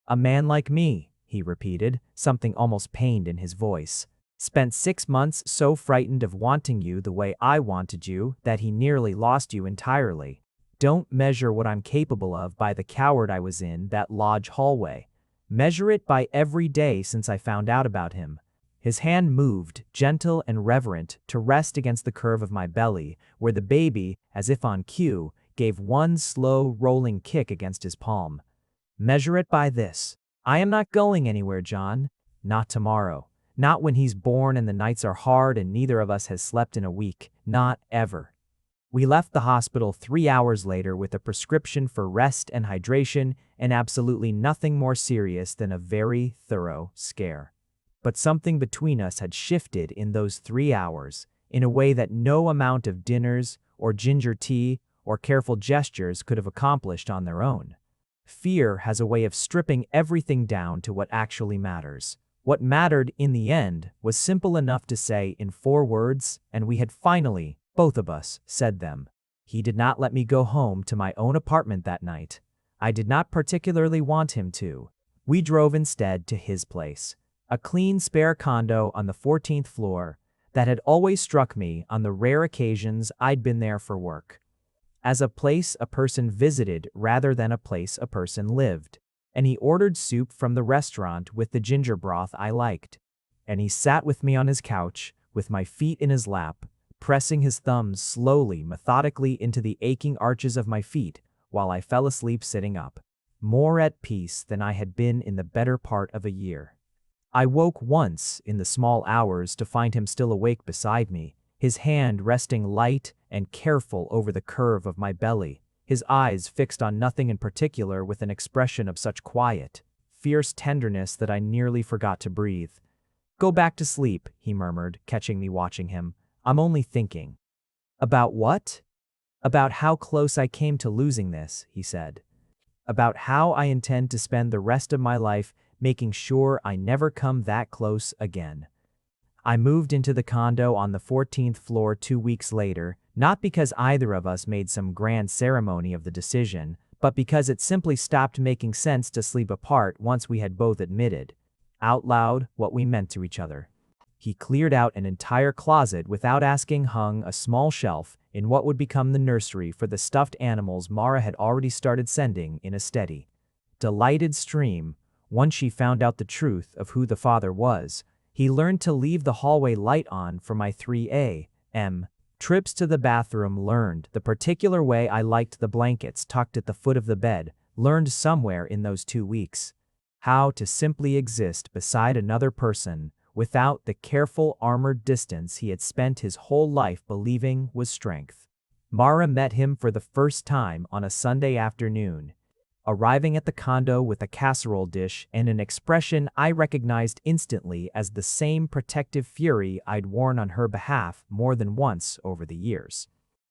A man like me, he repeated, something almost pained in his voice. Spent 6 months so frightened of wanting you the way I wanted you that he nearly lost you entirely. Don't measure what I'm capable of by the coward I was in that lodge hallway. Measure it by every day since I found out about him. His hand moved, gentle and reverent, to rest against the curve of my belly, where the baby, as if on cue, gave one slow, rolling kick against his palm. Measure it by this. I am not going anywhere, John. Not tomorrow. Not when he's born and the nights are hard and neither of us has slept in a week. Not ever. We left the hospital 3 hours later with a prescription for rest and hydration and absolutely nothing more serious than a very thorough scare. But something between us had shifted in those 3 hours, in a way that no amount of dinners or ginger tea or careful gestures could have accomplished on their own. Fear has a way of stripping everything down to what actually matters. What mattered in the end was simple enough to say in 4 words, and we had finally, both of us, said them. He did not let me go home to my own apartment that night. I did not particularly want him to. We drove instead to his place. A clean spare condo on the 14th floor that had always struck me on the rare occasions I'd been there for work. As a place a person visited rather than a place a person lived. And he ordered soup from the restaurant with the ginger broth I liked. And he sat with me on his couch, with my feet in his lap, pressing his thumbs slowly, methodically into the aching arches of my feet while I fell asleep sitting up, more at peace than I had been in the better part of a year. I woke once in the small hours to find him still awake beside me, his hand resting light and careful over the curve of my belly, his eyes fixed on nothing in particular with an expression of such quiet, fierce tenderness that I nearly forgot to breathe. "Go back to sleep," he murmured, catching me watching him. "I'm only thinking." "About what?" "About how close I came to losing this," he said. "About how I intend to spend the rest of my life making sure I never come that close again." I moved into the condo on the 14th floor 2 weeks later, not because either of us made some grand ceremony of the decision, but because it simply stopped making sense to sleep apart once we had both admitted, out loud, what we meant to each other. He cleared out an entire closet without asking, hung a small shelf in what would become the nursery for the stuffed animals Mara had already started sending in a steady, delighted stream. Once she found out the truth of who the father was, he learned to leave the hallway light on for my 3 a.m. trips to the bathroom, learned the particular way I liked the blankets tucked at the foot of the bed, learned somewhere in those 2 weeks how to simply exist beside another person without the careful armored distance he had spent his whole life believing was strength. Mara met him for the first time on a Sunday afternoon, arriving at the condo with a casserole dish and an expression I recognized instantly as the same protective fury I'd worn on her behalf more than once over the years.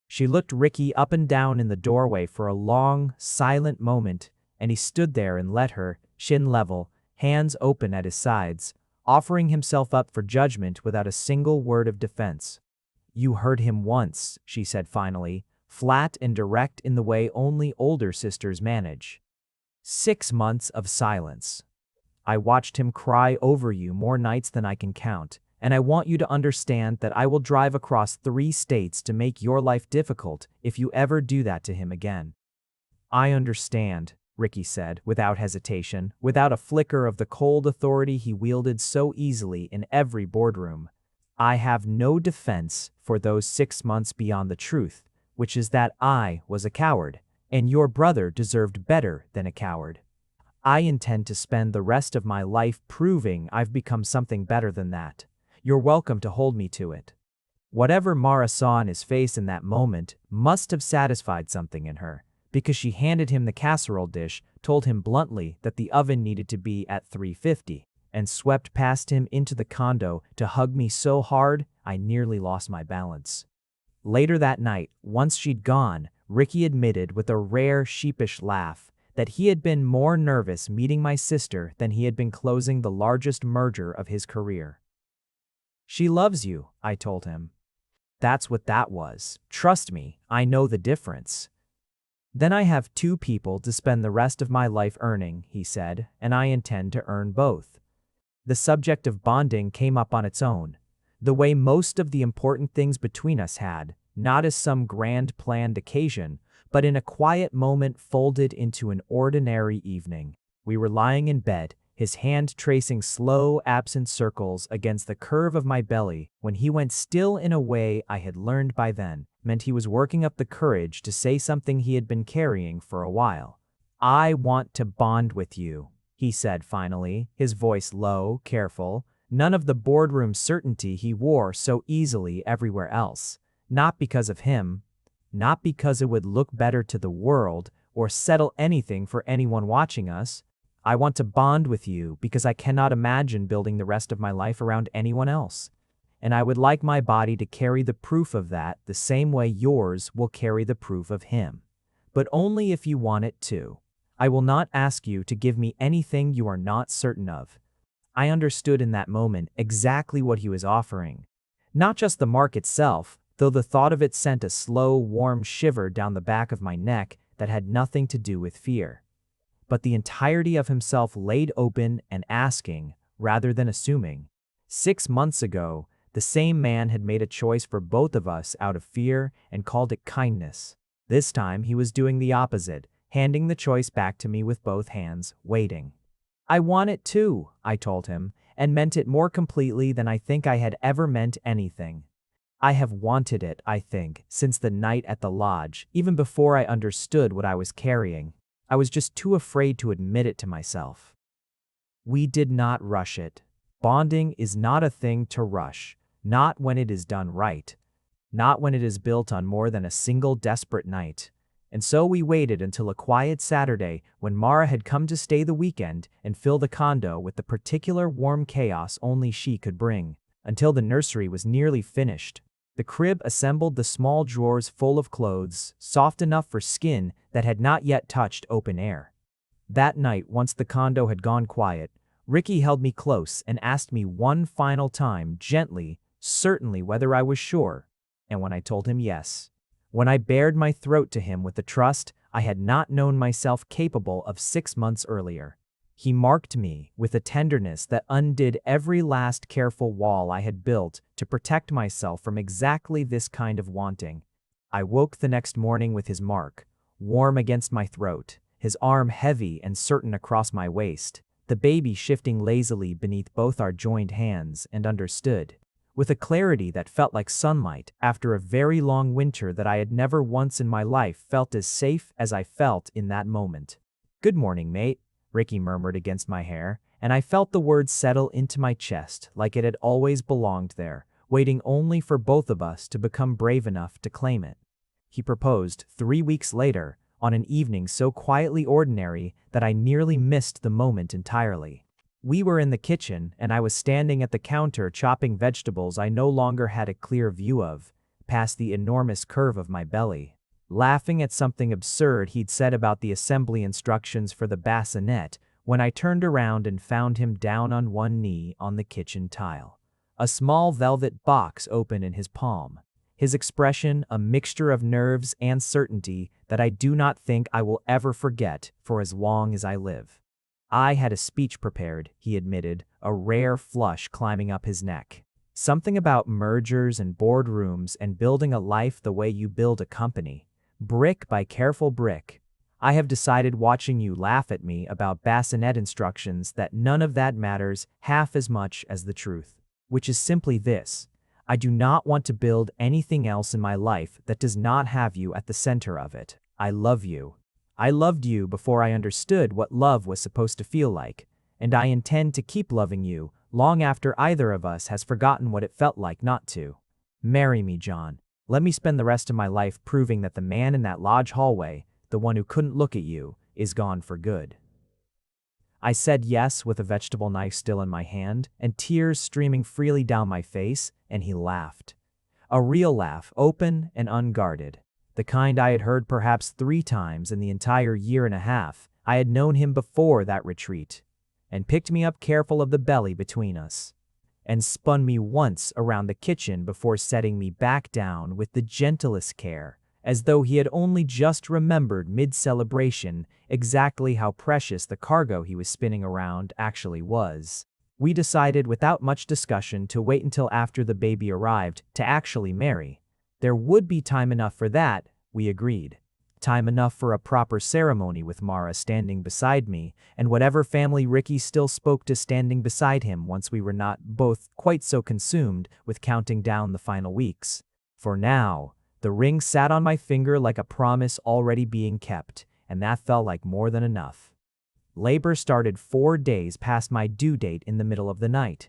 She looked Ricky up and down in the doorway for a long, silent moment, and he stood there and let her, chin level, hands open at his sides, offering himself up for judgment without a single word of defense. "You heard him once," she said finally, flat and direct in the way only older sisters manage. 6 months of silence. "I watched him cry over you more nights than I can count, and I want you to understand that I will drive across 3 states to make your life difficult if you ever do that to him again." "I understand," Ricky said, without hesitation, without a flicker of the cold authority he wielded so easily in every boardroom. "I have no defense for those 6 months beyond the truth, which is that I was a coward, and your brother deserved better than a coward. I intend to spend the rest of my life proving I've become something better than that. You're welcome to hold me to it." Whatever Mara saw in his face in that moment must have satisfied something in her, because she handed him the casserole dish, told him bluntly that the oven needed to be at 350, and swept past him into the condo to hug me so hard I nearly lost my balance. Later that night, once she'd gone, Ricky admitted with a rare sheepish laugh that he had been more nervous meeting my sister than he had been closing the largest merger of his career. "She loves you," I told him. "That's what that was. Trust me, I know the difference." "Then I have two people to spend the rest of my life earning," he said, "and I intend to earn both." The subject of bonding came up on its own, the way most of the important things between us had, not as some grand planned occasion, but in a quiet moment folded into an ordinary evening. We were lying in bed, his hand tracing slow, absent circles against the curve of my belly, when he went still in a way I had learned by then meant he was working up the courage to say something he had been carrying for a while. "I want to bond with you," he said finally, his voice low, careful, none of the boardroom certainty he wore so easily everywhere else. Not because of him, not because it would look better to the world or settle anything for anyone watching us. "I want to bond with you because I cannot imagine building the rest of my life around anyone else. And I would like my body to carry the proof of that the same way yours will carry the proof of him. But only if you want it to. I will not ask you to give me anything you are not certain of." I understood in that moment exactly what he was offering. Not just the mark itself, though the thought of it sent a slow, warm shiver down the back of my neck that had nothing to do with fear, but the entirety of himself laid open and asking, rather than assuming. 6 months ago, the same man had made a choice for both of us out of fear and called it kindness. This time he was doing the opposite, handing the choice back to me with both hands, waiting. "I want it too," I told him, and meant it more completely than I think I had ever meant anything. I have wanted it, I think, since the night at the lodge, even before I understood what I was carrying. I was just too afraid to admit it to myself. We did not rush it. Bonding is not a thing to rush, not when it is done right, not when it is built on more than a single desperate night. And so we waited until a quiet Saturday when Mara had come to stay the weekend and fill the condo with the particular warm chaos only she could bring, until the nursery was nearly finished. The crib assembled the small drawers full of clothes, soft enough for skin that had not yet touched open air. That night, once the condo had gone quiet, Ricky held me close and asked me one final time, gently, certainly whether I was sure, and when I told him yes, when I bared my throat to him with the trust I had not known myself capable of 6 months earlier, he marked me with a tenderness that undid every last careful wall I had built to protect myself from exactly this kind of wanting. I woke the next morning with his mark, warm against my throat, his arm heavy and certain across my waist, the baby shifting lazily beneath both our joined hands, and understood, with a clarity that felt like sunlight after a very long winter that I had never once in my life felt as safe as I felt in that moment. "Good morning, mate," Ricky murmured against my hair, and I felt the words settle into my chest like it had always belonged there, waiting only for both of us to become brave enough to claim it. He proposed 3 weeks later, on an evening so quietly ordinary that I nearly missed the moment entirely. We were in the kitchen, and I was standing at the counter chopping vegetables I no longer had a clear view of, past the enormous curve of my belly, laughing at something absurd he'd said about the assembly instructions for the bassinet, when I turned around and found him down on one knee on the kitchen tile, a small velvet box open in his palm, his expression a mixture of nerves and certainty that I do not think I will ever forget for as long as I live. I had a speech prepared, he admitted, a rare flush climbing up his neck. Something about mergers and boardrooms and building a life the way you build a company, brick by careful brick. I have decided, watching you laugh at me about bassinet instructions, that none of that matters half as much as the truth, which is simply this: I do not want to build anything else in my life that does not have you at the center of it. I love you. I loved you before I understood what love was supposed to feel like, and I intend to keep loving you long after either of us has forgotten what it felt like not to. Marry me, John. Let me spend the rest of my life proving that the man in that lodge hallway, the one who couldn't look at you, is gone for good." I said yes with a vegetable knife still in my hand and tears streaming freely down my face, and he laughed. A real laugh, open and unguarded. The kind I had heard perhaps 3 times in the entire year and a half I had known him before that retreat, and picked me up careful of the belly between us, and spun me once around the kitchen before setting me back down with the gentlest care, as though he had only just remembered mid-celebration exactly how precious the cargo he was spinning around actually was. We decided without much discussion to wait until after the baby arrived to actually marry. There would be time enough for that, we agreed. Time enough for a proper ceremony with Mara standing beside me, and whatever family Ricky still spoke to standing beside him once we were not both quite so consumed with counting down the final weeks. For now, the ring sat on my finger like a promise already being kept, and that felt like more than enough. Labor started 4 days past my due date in the middle of the night.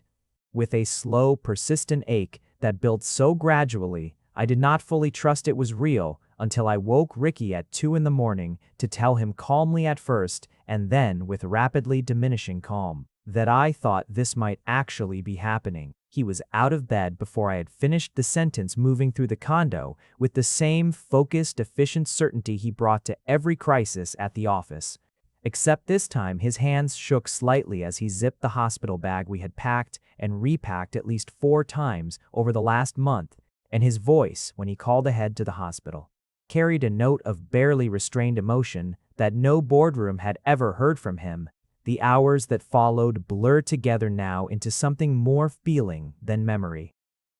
With a slow, persistent ache that built so gradually, I did not fully trust it was real until I woke Ricky at 2 in the morning to tell him calmly at first, and then with rapidly diminishing calm, that I thought this might actually be happening. He was out of bed before I had finished the sentence, moving through the condo with the same focused, efficient certainty he brought to every crisis at the office. Except this time his hands shook slightly as he zipped the hospital bag we had packed and repacked at least 4 times over the last month, and his voice, when he called ahead to the hospital, carried a note of barely restrained emotion that no boardroom had ever heard from him. The hours that followed blurred together now into something more feeling than memory.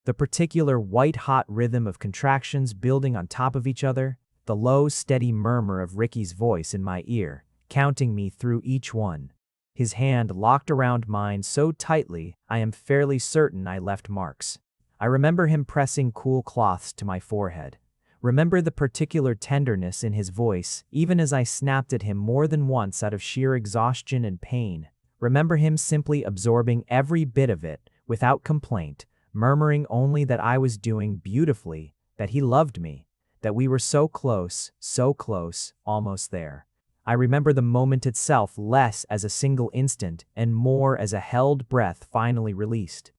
The particular white-hot rhythm of contractions building on top of each other, the low, steady murmur of Ricky's voice in my ear, counting me through each one. His hand locked around mine so tightly I am fairly certain I left marks. I remember him pressing cool cloths to my forehead. Remember the particular tenderness in his voice, even as I snapped at him more than once out of sheer exhaustion and pain. Remember him simply absorbing every bit of it, without complaint, murmuring only that I was doing beautifully, that he loved me, that we were so close, almost there. I remember the moment itself less as a single instant and more as a held breath finally released.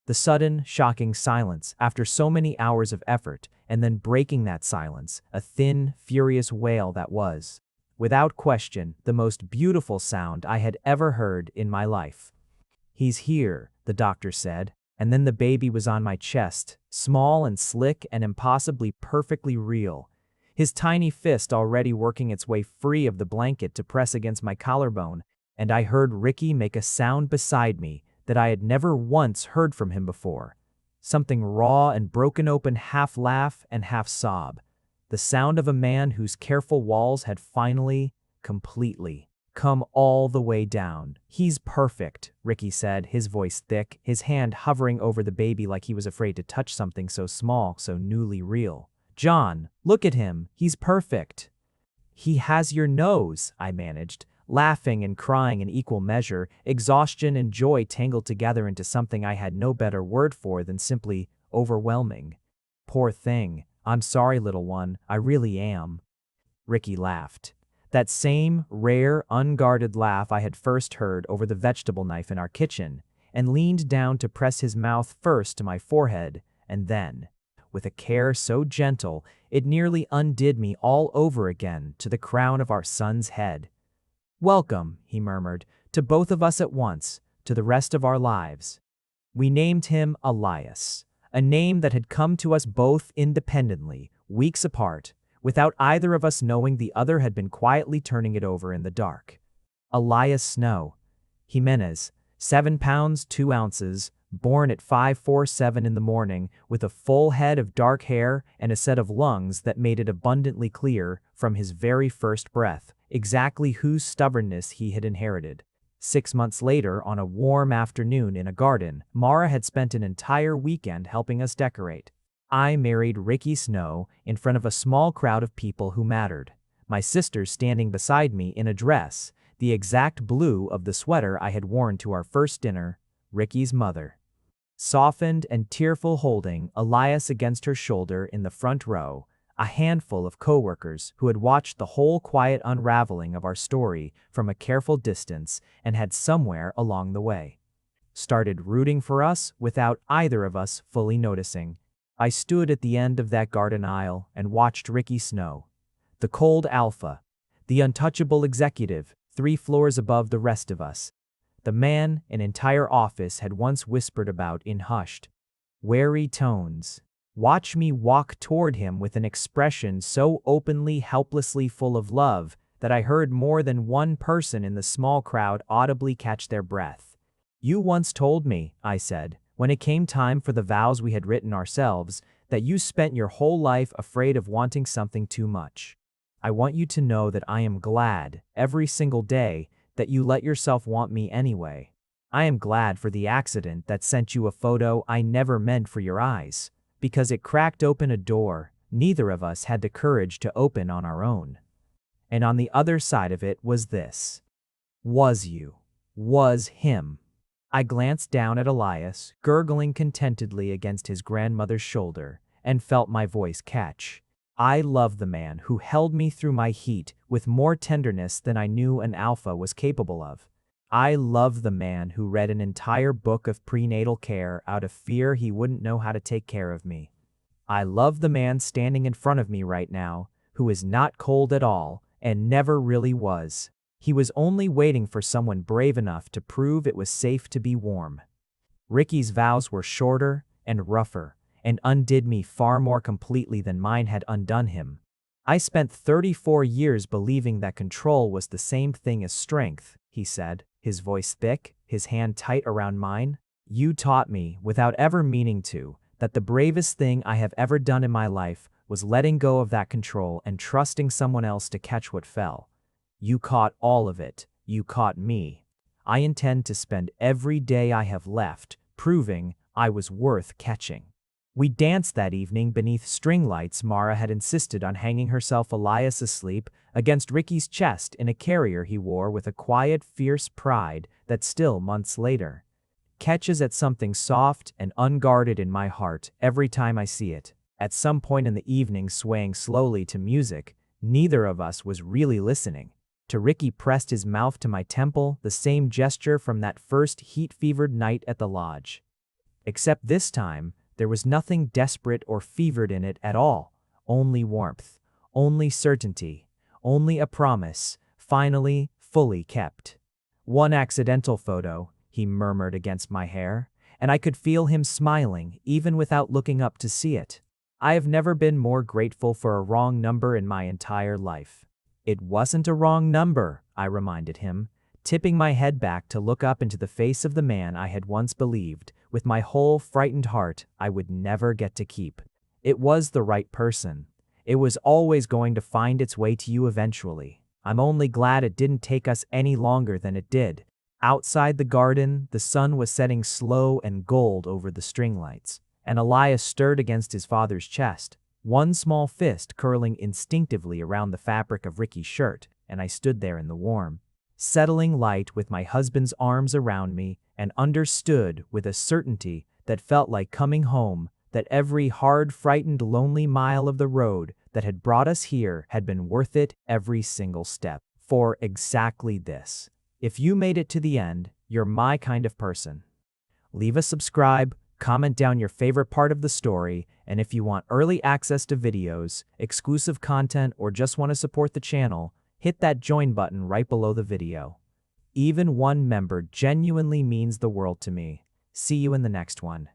The sudden, shocking silence after so many hours of effort, and then breaking that silence, a thin, furious wail that was, without question, the most beautiful sound I had ever heard in my life. "He's here," the doctor said, and then the baby was on my chest, small and slick and impossibly perfectly real, his tiny fist already working its way free of the blanket to press against my collarbone, and I heard Ricky make a sound beside me that I had never once heard from him before. Something raw and broken open, half laugh and half sob. The sound of a man whose careful walls had finally, completely, come all the way down. "He's perfect," Ricky said, his voice thick, his hand hovering over the baby like he was afraid to touch something so small, so newly real. "John, look at him. He's perfect." "He has your nose," I managed, laughing and crying in equal measure, exhaustion and joy tangled together into something I had no better word for than simply overwhelming. "Poor thing. I'm sorry, little one. I really am." Ricky laughed. That same rare, unguarded laugh I had first heard over the vegetable knife in our kitchen, and leaned down to press his mouth first to my forehead, and then, with a care so gentle it nearly undid me all over again to the crown of our son's head. "Welcome," he murmured, "to both of us at once, to the rest of our lives." We named him Elias, a name that had come to us both independently, weeks apart, without either of us knowing the other had been quietly turning it over in the dark. Elias Snow. Jimenez, 7 pounds 2 ounces, born at 5:47 in the morning, with a full head of dark hair and a set of lungs that made it abundantly clear, from his very first breath, exactly whose stubbornness he had inherited. 6 months later, on a warm afternoon in a garden, Mara had spent an entire weekend helping us decorate. I married Ricky Snow in front of a small crowd of people who mattered. my sister standing beside me in a dress, the exact blue of the sweater I had worn to our first dinner, Ricky's mother. Softened and tearful, holding Elias against her shoulder in the front row, a handful of coworkers who had watched the whole quiet unraveling of our story from a careful distance and had somewhere along the way started rooting for us without either of us fully noticing. I stood at the end of that garden aisle and watched Ricky Snow, the cold alpha, the untouchable executive, 3 floors above the rest of us, the man an entire office had once whispered about in hushed, wary tones, watch me walk toward him with an expression so openly, helplessly full of love that I heard more than one person in the small crowd audibly catch their breath. You once told me, I said, when it came time for the vows we had written ourselves, that you spent your whole life afraid of wanting something too much. I want you to know that I am glad, every single day, that you let yourself want me anyway. I am glad for the accident that sent you a photo I never meant for your eyes, because it cracked open a door neither of us had the courage to open on our own. And on the other side of it was this. Was him. I glanced down at Elias, gurgling contentedly against his grandmother's shoulder, and felt my voice catch. I love the man who held me through my heat with more tenderness than I knew an alpha was capable of. I love the man who read an entire book of prenatal care out of fear he wouldn't know how to take care of me. I love the man standing in front of me right now, who is not cold at all and never really was. He was only waiting for someone brave enough to prove it was safe to be warm. Ricky's vows were shorter and rougher, and undid me far more completely than mine had undone him. I spent 34 years believing that control was the same thing as strength, he said, his voice thick, his hand tight around mine. You taught me, without ever meaning to, that the bravest thing I have ever done in my life was letting go of that control and trusting someone else to catch what fell. You caught all of it. You caught me. I intend to spend every day I have left proving I was worth catching. We danced that evening beneath string lights Mara had insisted on hanging herself Elias asleep against Ricky's chest in a carrier he wore with a quiet, fierce pride that still, months later, catches at something soft and unguarded in my heart every time I see it. At some point in the evening, swaying slowly to music, neither of us was really listening. Ricky pressed his mouth to my temple, the same gesture from that first heat-fevered night at the lodge. Except this time, there was nothing desperate or fevered in it at all, only warmth, only certainty, only a promise, finally, fully kept. One accidental photo, he murmured against my hair, and I could feel him smiling even without looking up to see it. I have never been more grateful for a wrong number in my entire life. It wasn't a wrong number, I reminded him, tipping my head back to look up into the face of the man I had once believed, with my whole frightened heart, I would never get to keep. It was the right person. It was always going to find its way to you eventually. I'm only glad it didn't take us any longer than it did. Outside the garden, the sun was setting slow and gold over the string lights, and Elias stirred against his father's chest, one small fist curling instinctively around the fabric of Ricky's shirt, and I stood there in the warm, settling light with my husband's arms around me and understood with a certainty that felt like coming home that every hard, frightened, lonely mile of the road that had brought us here had been worth it every single step. For exactly this. If you made it to the end, you're my kind of person. Leave a subscribe, comment down your favorite part of the story, and if you want early access to videos, exclusive content, or just want to support the channel, hit that join button right below the video. Even one member genuinely means the world to me. See you in the next one.